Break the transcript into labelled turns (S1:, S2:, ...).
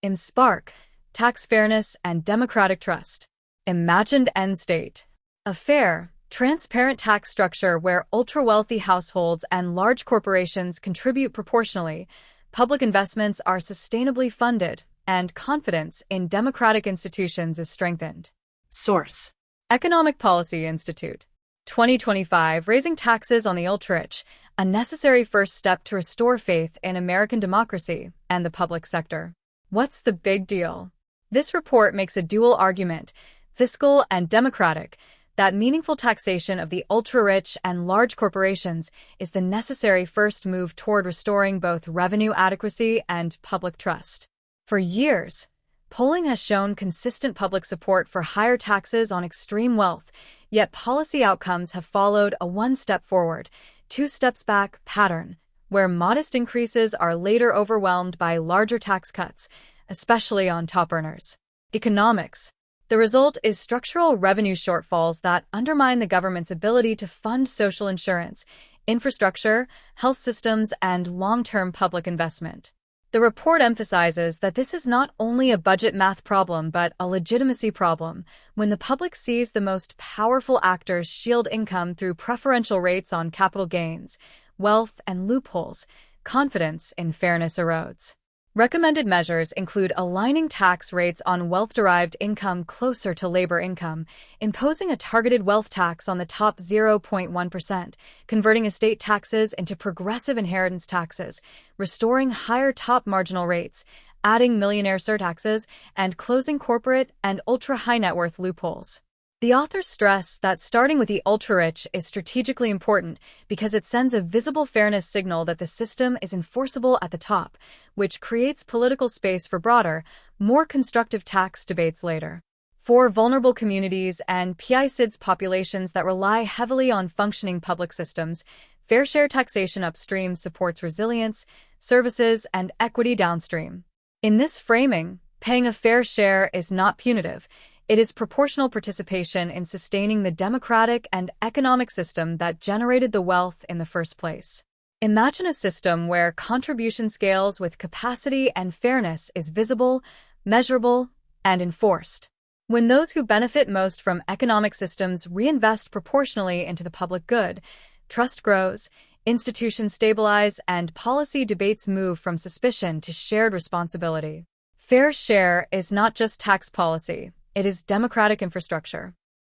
S1: IMSPARK, Tax Fairness and Democratic Trust. Imagined Endstate. A fair, transparent tax structure where ultra-wealthy households and large corporations contribute proportionally, public investments are sustainably funded, and confidence in democratic institutions is strengthened. Source: Economic Policy Institute. 2025 Raising Taxes on the Ultra-Rich, a necessary first step to restore faith in American democracy and the public sector. What's the big deal? This report makes a dual argument, fiscal and democratic, that meaningful taxation of the ultra-rich and large corporations is the necessary first move toward restoring both revenue adequacy and public trust. For years, polling has shown consistent public support for higher taxes on extreme wealth, yet policy outcomes have followed a one-step forward, two steps back pattern, where modest increases are later overwhelmed by larger tax cuts, especially on top earners. Economics. The result is structural revenue shortfalls that undermine the government's ability to fund social insurance, infrastructure, health systems, and long-term public investment. The report emphasizes that this is not only a budget math problem but a legitimacy problem. When the public sees the most powerful actors shield income through preferential rates on capital gains, wealth, and loopholes, confidence in fairness erodes. Recommended measures include aligning tax rates on wealth-derived income closer to labor income, imposing a targeted wealth tax on the top 0.1%, converting estate taxes into progressive inheritance taxes, restoring higher top marginal rates, adding millionaire surtaxes, and closing corporate and ultra-high net worth loopholes. The authors stress that starting with the ultra-rich is strategically important because it sends a visible fairness signal that the system is enforceable at the top, which creates political space for broader, more constructive tax debates later. For vulnerable communities and PICIDS populations that rely heavily on functioning public systems, fair share taxation upstream supports resilience, services, and equity downstream. In this framing, paying a fair share is not punitive. It is proportional participation in sustaining the democratic and economic system that generated the wealth in the first place. Imagine a system where contribution scales with capacity and fairness is visible, measurable, and enforced. When those who benefit most from economic systems reinvest proportionally into the public good, trust grows, institutions stabilize, and policy debates move from suspicion to shared responsibility. Fair share is not just tax policy. It is democratic infrastructure.